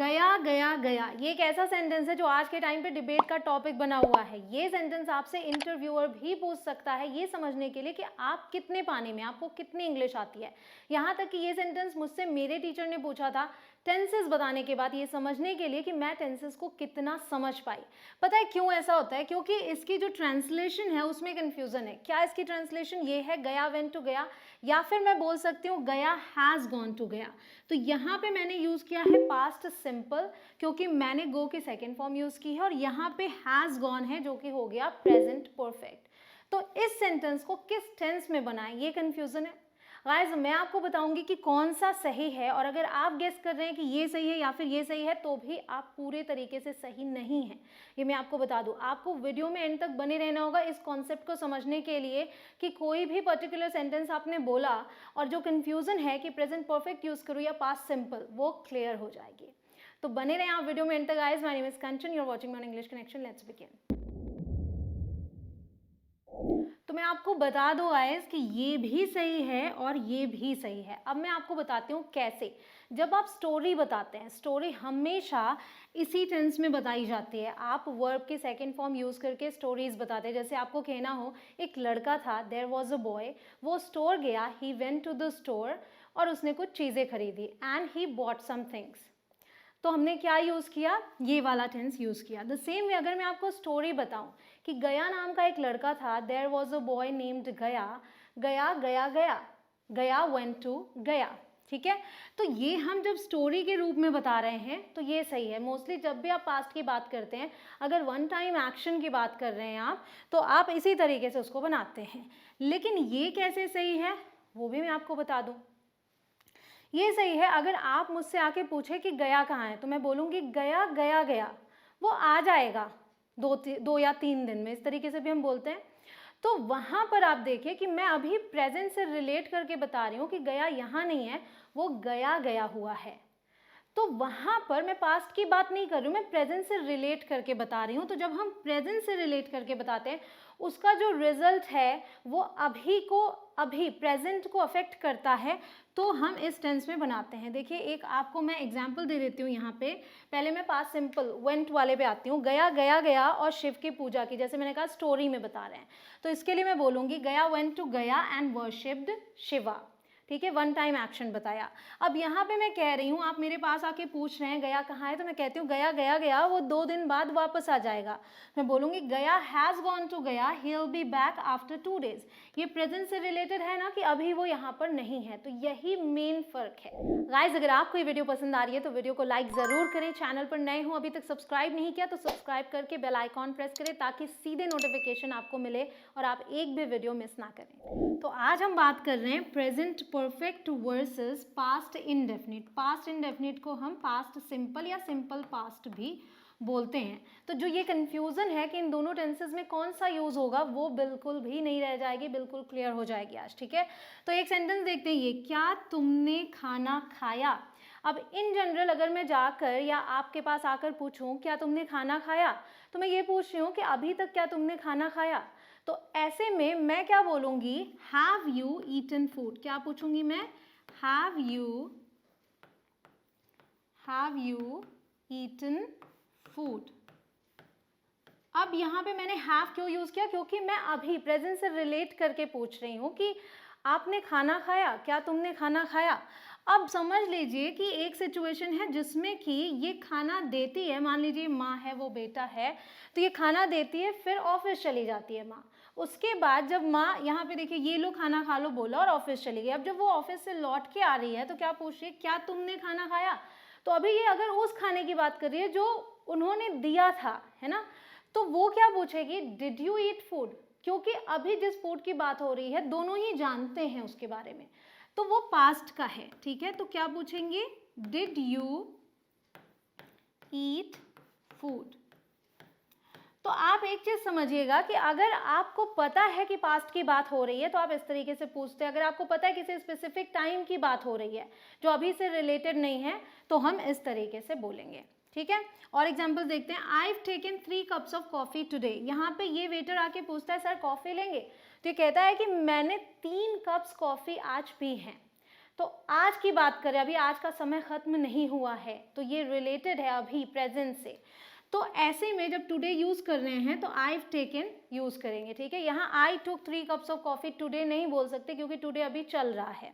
गया गया गया, ये एक ऐसा सेंटेंस है जो आज के टाइम पे डिबेट का टॉपिक बना हुआ है। ये सेंटेंस आपसे इंटरव्यूअर भी पूछ सकता है ये समझने के लिए कि आप कितने पानी में, आपको कितनी इंग्लिश आती है। यहाँ तक कि ये सेंटेंस मुझसे मेरे टीचर ने पूछा था टेंसेस बताने के बाद, ये समझने के लिए कि मैं टेंसेस को कितना समझ पाई। पता है क्यों ऐसा होता है? क्योंकि इसकी जो ट्रांसलेशन है उसमें कन्फ्यूजन है। क्या इसकी ट्रांसलेशन ये है गया वेंट टू गया, या फिर मैं बोल सकती हूँ गया हैज़ गॉन टू गया। तो यहाँ पे मैंने यूज़ किया है पास्ट सिंपल, क्योंकि मैंने गो की सेकेंड फॉर्म यूज़ की है, और यहाँ पे हैज़ गॉन है जो कि हो गया प्रेजेंट परफेक्ट। तो इस सेंटेंस को किस टेंस में बनाएं, ये कन्फ्यूजन है। गाइस मैं आपको बताऊंगी कि कौन सा सही है, और अगर आप गेस कर रहे हैं कि ये सही है या फिर ये सही है तो भी आप पूरे तरीके से सही नहीं है, ये मैं आपको बता दूं। आपको वीडियो में एंड तक बने रहना होगा इस कॉन्सेप्ट को समझने के लिए कि कोई भी पर्टिकुलर सेंटेंस आपने बोला और जो कन्फ्यूजन है कि प्रेजेंट परफेक्ट यूज करूँ या पास्ट सिंपल, वो क्लियर हो जाएगी। तो बने रहें आप वीडियो में एंड तक। Guys my name is Kanchan, you are watching on English connection, let's begin. तो मैं आपको बता दूं गाइस कि ये भी सही है और ये भी सही है। अब मैं आपको बताती हूँ कैसे। जब आप स्टोरी बताते हैं, स्टोरी हमेशा इसी टेंस में बताई जाती है। आप वर्ब की सेकंड फॉर्म यूज करके स्टोरीज बताते हैं। जैसे आपको कहना हो एक लड़का था, देयर वॉज अ बॉय, वो स्टोर गया, he went to the store, और उसने कुछ चीज़ें खरीदी, and he bought some things. तो हमने क्या यूज़ किया? ये वाला टेंस यूज़ किया। द सेम वे अगर मैं आपको स्टोरी बताऊं कि गया नाम का एक लड़का था, there was a boy named गया, गया गया गया, गया वेंट टू गया, ठीक है। तो ये हम जब स्टोरी के रूप में बता रहे हैं तो ये सही है। मोस्टली जब भी आप पास्ट की बात करते हैं, अगर वन टाइम एक्शन की बात कर रहे हैं आप, तो आप इसी तरीके से उसको बनाते हैं। लेकिन ये कैसे सही है वो भी मैं आपको बता दूं। ये सही है अगर आप मुझसे आके पूछे कि गया कहाँ है, तो मैं बोलूँगी गया गया गया, वो आ जाएगा 2 या 3 दिन में, इस तरीके से भी हम बोलते हैं। तो वहाँ पर आप देखिए कि मैं अभी प्रेजेंट से रिलेट करके बता रही हूँ कि गया यहाँ नहीं है, वो गया गया हुआ है। तो वहाँ पर मैं पास्ट की बात नहीं कर रही हूँ, मैं प्रेजेंट से रिलेट करके बता रही हूँ। तो जब हम प्रेजेंट से रिलेट करके बताते हैं, उसका जो रिजल्ट है वो अभी प्रेजेंट को अफेक्ट करता है, तो हम इस टेंस में बनाते हैं। देखिए एक आपको मैं एग्जांपल दे देती हूँ यहाँ पे। पहले मैं पास्ट सिंपल वेंट वाले पे आती हूँ। गया गया गया और शिव की पूजा की, जैसे मैंने कहा स्टोरी में बता रहे हैं, तो इसके लिए मैं बोलूँगी गया वेंट टू गया एंड वर्शिप्ड शिवा, ठीक है, वन टाइम एक्शन बताया। अब यहाँ पे मैं कह रही हूँ, आप मेरे पास आके पूछ रहे हैं गया कहाँ है, तो मैं कहती हूँ गया गया गया, वो 2 दिन बाद वापस आ जाएगा। मैं बोलूँगी गया हैज़ गॉन टू गया, he will be back after 2 days. ये प्रेजेंट से रिलेटेड है ना कि अभी वो यहाँ पर नहीं है, तो यही मेन फर्क है। गाइज अगर आपको ये वीडियो पसंद आ रही है तो वीडियो को लाइक ज़रूर करें। चैनल पर नए हो, अभी तक सब्सक्राइब नहीं किया तो सब्सक्राइब करके बेल आइकॉन प्रेस करें ताकि सीधे नोटिफिकेशन आपको मिले और आप एक भी वीडियो मिस ना करें। तो आज हम बात कर रहे हैं present perfect versus past indefinite. Past indefinite को हम पास्ट सिंपल या सिंपल पास्ट भी बोलते हैं। तो जो ये कंफ्यूजन है कि इन दोनों टेंसेस में कौन सा यूज होगा, वो बिल्कुल भी नहीं रह जाएगी, बिल्कुल क्लियर हो जाएगी आज, ठीक है। तो एक सेंटेंस देखते हैं, ये क्या तुमने खाना खाया। अब इन जनरल अगर मैं जाकर या आपके पास आकर पूछूं क्या तुमने खाना खाया, तो मैं ये पूछ रही हूँ कि अभी तक क्या तुमने खाना खाया। तो ऐसे में मैं क्या बोलूँगी, हैव यू ईटन फूड। क्या पूछूंगी मैं, हैव यू ईटन फूड। अब यहाँ पे मैंने हैव क्यों यूज किया, क्योंकि मैं अभी प्रेजेंट से रिलेट करके पूछ रही हूँ कि आपने खाना खाया, क्या तुमने खाना खाया। अब समझ लीजिए कि एक सिचुएशन है जिसमें कि ये खाना देती है, मान लीजिए माँ है, वो बेटा है, तो ये खाना देती है, फिर ऑफिस चली जाती है माँ। उसके बाद जब माँ, यहाँ पे देखिए ये लो खाना खा लो बोला और ऑफिस चली गई। अब जब वो ऑफिस से लौट के आ रही है तो क्या पूछ रही है, क्या तुमने खाना खाया। तो अभी ये अगर उस खाने की बात कर रही है जो उन्होंने दिया था, है ना, तो वो क्या पूछेगी, डिड यू ईट फूड, क्योंकि अभी जिस फूड की बात हो रही है दोनों ही जानते हैं उसके बारे में, तो वो पास्ट का है, ठीक है। तो क्या पूछेंगे, डिड यू ईट फूड। तो आप एक चीज समझिएगा कि अगर आपको पता है कि पास्ट की बात हो रही है तो आप इस तरीके से पूछते हैं। अगर आपको पता है किसी स्पेसिफिक टाइम की बात हो रही है जो अभी से रिलेटेड नहीं है, तो हम इस तरीके से बोलेंगे, ठीक है। और एग्जांपल देखते हैं, I've taken 3 cups of coffee today। यहाँ पे ये वेटर आके पूछता है सर कॉफी लेंगे, तो ये कहता है कि मैंने 3 कप्स कॉफी आज पी हैं। तो आज की बात करें, अभी आज का समय ख़त्म नहीं हुआ है, तो ये रिलेटेड है अभी प्रेजेंट से। तो ऐसे में जब टुडे यूज़ कर रहे हैं तो आई टेकन यूज़ करेंगे, ठीक है। यहाँ आई टुक 3 कप्स ऑफ कॉफ़ी टुडे नहीं बोल सकते क्योंकि टुडे अभी चल रहा है।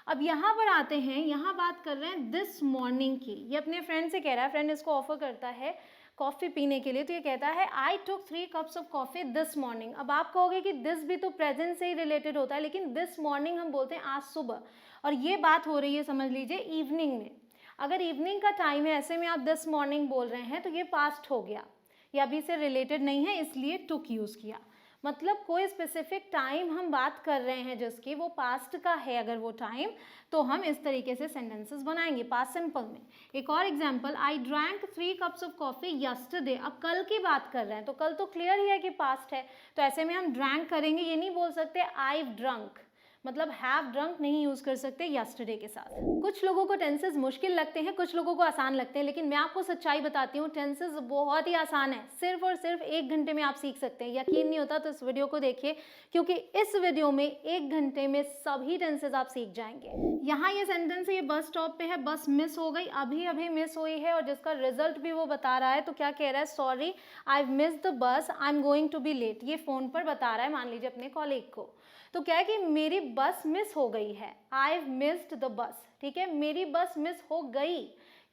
अब यहाँ पर आते हैं, यहाँ बात कर रहे हैं दिस मॉर्निंग की। ये अपने फ्रेंड से कह रहा है, फ्रेंड इसको ऑफर करता है कॉफ़ी पीने के लिए, तो ये कहता है आई टुक 3 cups of coffee this morning. अब आप कहोगे कि दिस भी तो प्रेजेंट से ही रिलेटेड होता है, लेकिन दिस मॉर्निंग हम बोलते हैं आज सुबह, और ये बात हो रही है समझ लीजिए इवनिंग में। अगर इवनिंग का टाइम है, ऐसे में आप दिस मॉर्निंग बोल रहे हैं तो ये पास्ट हो गया, ये अभी से रिलेटेड नहीं है, इसलिए टुक यूज़ किया। मतलब कोई स्पेसिफिक टाइम हम बात कर रहे हैं जिसकी, वो पास्ट का है अगर वो टाइम, तो हम इस तरीके से सेंटेंसेस बनाएंगे पास्ट सिंपल में। एक और example, I drank 3 cups of coffee yesterday. अब कल की बात कर रहे हैं तो कल तो क्लियर ही है कि पास्ट है, तो ऐसे में हम ड्रैंक करेंगे, ये नहीं बोल सकते आई ड्रंक, मतलब हैव ड्रंक नहीं यूज़ कर सकते यस्टरडे के साथ। कुछ लोगों को टेंसेस मुश्किल लगते हैं, कुछ लोगों को आसान लगते हैं, लेकिन मैं आपको सच्चाई बताती हूँ, टेंसेस बहुत ही आसान है, सिर्फ और सिर्फ 1 घंटे में आप सीख सकते हैं। यकीन नहीं होता तो इस वीडियो को देखिए, क्योंकि इस वीडियो में 1 घंटे में सभी टेंसेस आप सीख जाएंगे। यहाँ ये सेंटेंस है, ये बस स्टॉप पे है, बस मिस हो गई, अभी अभी मिस हुई है, और जिसका रिजल्ट भी वो बता रहा है, तो क्या कह रहा है, sorry I miss the bus, I am going to be late. ये फ़ोन पर बता रहा है, मान लीजिए अपने कॉलीग को, तो क्या है कि मेरी बस मिस हो गई है, आई मिस्ड द बस, ठीक है, मेरी बस मिस हो गई।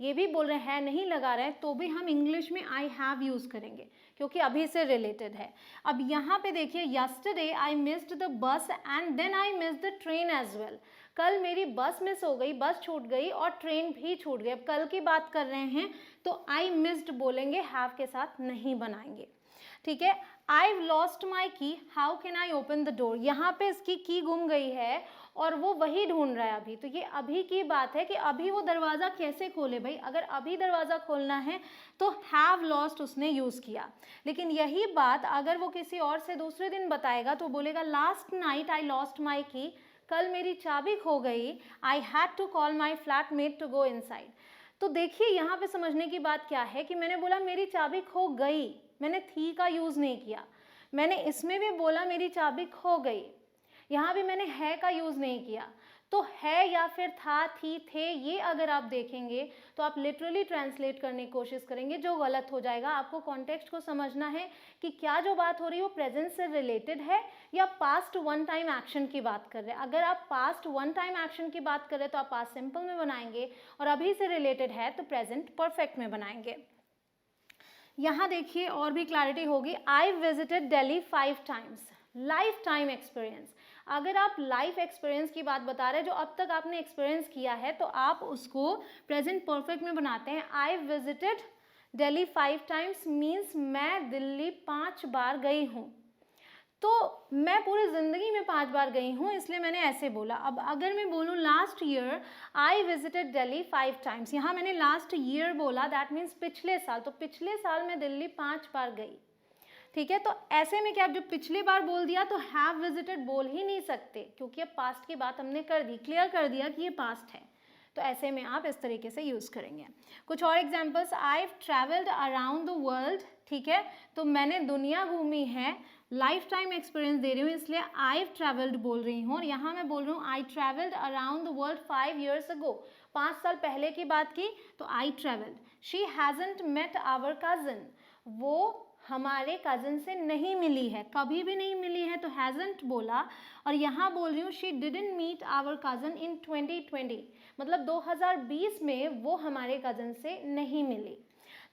ये भी बोल रहे हैं, नहीं लगा रहे हैं, तो भी हम इंग्लिश में आई हैव यूज़ करेंगे क्योंकि अभी से रिलेटेड है। अब यहाँ पे देखिए, yesterday I missed the bus and then I missed the train as well. कल मेरी बस मिस हो गई, बस छूट गई और ट्रेन भी छूट गई। अब कल की बात कर रहे हैं तो आई मिस्ड बोलेंगे, हैव के साथ नहीं बनाएंगे, ठीक है। I've lost my key, how can I open the door? यहाँ पे इसकी की गुम गई है और वो वही ढूंढ रहा है अभी, तो ये अभी की बात है कि अभी वो दरवाज़ा कैसे खोले भाई। अगर अभी दरवाज़ा खोलना है तो have lost उसने यूज़ किया, लेकिन यही बात अगर वो किसी और से दूसरे दिन बताएगा तो बोलेगा last night I lost my key, कल मेरी चाबी खो गई, I had to call my flatmate to go inside. तो देखिए यहाँ पे समझने की बात क्या है कि मैंने बोला मेरी चाबी खो गई, मैंने थी का यूज़ नहीं किया। मैंने इसमें भी बोला मेरी चाबी खो गई, यहाँ भी मैंने है का यूज़ नहीं किया। तो है या फिर था, थी, थे, ये अगर आप देखेंगे तो आप लिटरली ट्रांसलेट करने की कोशिश करेंगे, जो गलत हो जाएगा। आपको कॉन्टेक्स्ट को समझना है कि क्या जो बात हो रही है वो प्रेजेंट से रिलेटेड है या पास्ट वन टाइम एक्शन की बात कर रहे हैं। अगर आप पास्ट वन टाइम एक्शन की बात कर रहे हैं तो आप पास्ट सिंपल में बनाएंगे, और अभी से रिलेटेड है तो प्रेजेंट परफेक्ट में बनाएंगे। यहाँ देखिए और भी क्लैरिटी होगी, I visited Delhi 5 times, life time experience. अगर आप लाइफ एक्सपीरियंस की बात बता रहे हैं, जो अब तक आपने एक्सपीरियंस किया है, तो आप उसको प्रेजेंट परफेक्ट में बनाते हैं। I visited Delhi 5 times means मैं दिल्ली 5 बार गई हूँ, तो मैं पूरी ज़िंदगी में 5 बार गई हूँ, इसलिए मैंने ऐसे बोला। अब अगर मैं बोलूँ last year I visited Delhi 5 times, यहाँ मैंने लास्ट ईयर बोला, दैट मीन्स पिछले साल, तो पिछले साल मैं दिल्ली 5 बार गई, ठीक है। तो ऐसे में क्या, जब पिछले बार बोल दिया तो हैव विजिटेड बोल ही नहीं सकते, क्योंकि अब पास्ट की बात हमने कर दी, क्लियर कर दिया कि ये पास्ट है, तो ऐसे में आप इस तरीके से यूज़ करेंगे। कुछ और examples, I travelled around the world, ठीक है, तो मैंने दुनिया घूमी है, लाइफ टाइम एक्सपीरियंस दे रही हूँ इसलिए आई ट्रैवल्ड बोल रही हूँ, और यहाँ मैं बोल रही हूँ I travelled around the world 5 years ago, 5 साल पहले की बात की तो I travelled. She hasn't met our cousin, वो हमारे कज़न से नहीं मिली है, कभी भी नहीं मिली है, तो हैजंट बोला। और यहाँ बोल रही हूँ she didn't meet our cousin in 2020, मतलब 2020 में वो हमारे कज़न से नहीं मिली,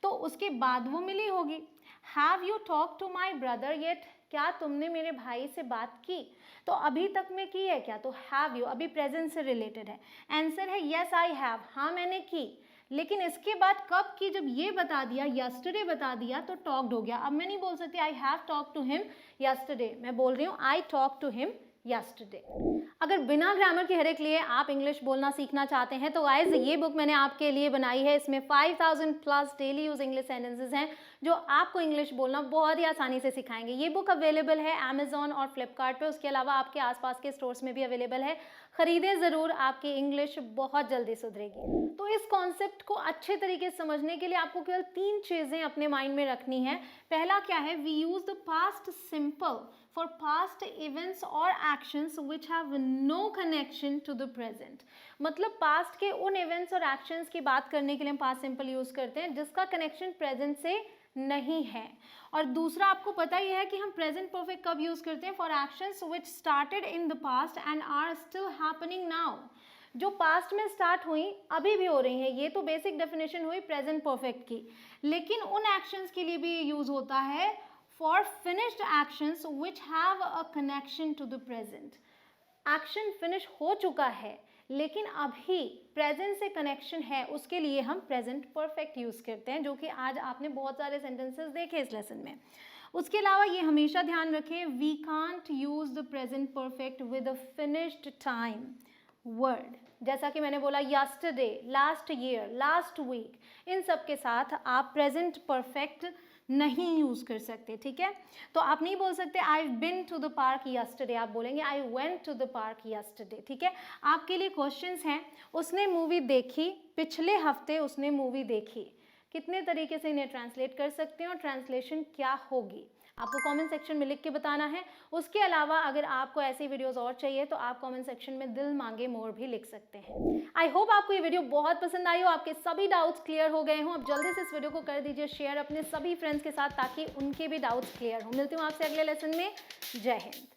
तो उसके बाद वो मिली होगी। Have you talk to my brother yet, क्या तुमने मेरे भाई से बात की, तो अभी तक में की है क्या, तो हैव यू अभी प्रेजेंट से रिलेटेड है। आंसर है येस आई हैव, हाँ मैंने की, लेकिन इसके बाद कब की, जब ये बता दिया, यस्टरडे बता दिया, तो टॉक्ड हो गया। अब मैं नहीं बोल सकती I have talk to him yesterday, मैं बोल रही हूँ I talk to him yesterday. अगर बिना ग्रामर के हेडेक लिए आप इंग्लिश बोलना सीखना चाहते हैं तो गाइस ये बुक मैंने आपके लिए बनाई है, इसमें 5000 plus daily use English sentences हैं जो आपको इंग्लिश बोलना बहुत ही आसानी से सिखाएंगे। ये बुक अवेलेबल है अमेजॉन और फ्लिपकार्ट पे, उसके अलावा आपके आसपास के स्टोर्स में भी अवेलेबल है। खरीदें ज़रूर, आपकी इंग्लिश बहुत जल्दी सुधरेगी। तो इस कॉन्सेप्ट को अच्छे तरीके से समझने के लिए आपको केवल 3 चीज़ें अपने माइंड में रखनी है। पहला क्या है, we use the past simple for past events और actions which have no connection to the present. मतलब पास्ट के उन इवेंट्स और एक्शंस की बात करने के लिए हम पास्ट सिंपल यूज़ करते हैं जिसका कनेक्शन प्रेजेंट से नहीं है। और दूसरा आपको पता ही है कि हम प्रेजेंट परफेक्ट कब यूज़ करते हैं, for actions which started in the past and are still happening now. जो पास्ट में स्टार्ट हुई अभी भी हो रही हैं, ये तो बेसिक डेफिनेशन हुई प्रेजेंट परफेक्ट की। लेकिन उन एक्शंस के लिए भी यूज़ होता है for finished actions which have a connection to the present. Action finish हो चुका है लेकिन अभी प्रेजेंट से कनेक्शन है, उसके लिए हम प्रेजेंट परफेक्ट यूज़ करते हैं, जो कि आज आपने बहुत सारे सेंटेंसेस देखे इस लेसन में। उसके अलावा ये हमेशा ध्यान रखें, we can't use the present perfect with a finished time word. जैसा कि मैंने बोला yesterday, last year, last week, इन सब के साथ आप प्रेजेंट परफेक्ट नहीं यूज़ कर सकते, ठीक है। तो आप नहीं बोल सकते I been to the park yesterday, आप बोलेंगे I went to the park yesterday, ठीक है। आपके लिए क्वेश्चंस हैं, उसने मूवी देखी, पिछले हफ्ते उसने मूवी देखी, कितने तरीके से इन्हें ट्रांसलेट कर सकते हैं और ट्रांसलेशन क्या होगी, आपको कमेंट सेक्शन में लिख के बताना है। उसके अलावा अगर आपको ऐसी वीडियोस और चाहिए तो आप कमेंट सेक्शन में दिल मांगे मोर भी लिख सकते हैं। आई होप आपको ये वीडियो बहुत पसंद आई हो, आपके सभी डाउट्स क्लियर हो गए हों। अब जल्दी से इस वीडियो को कर दीजिए शेयर अपने सभी फ्रेंड्स के साथ ताकि उनके भी डाउट्स क्लियर हो। मिलती हूँ आपसे अगले लेसन में। जय हिंद।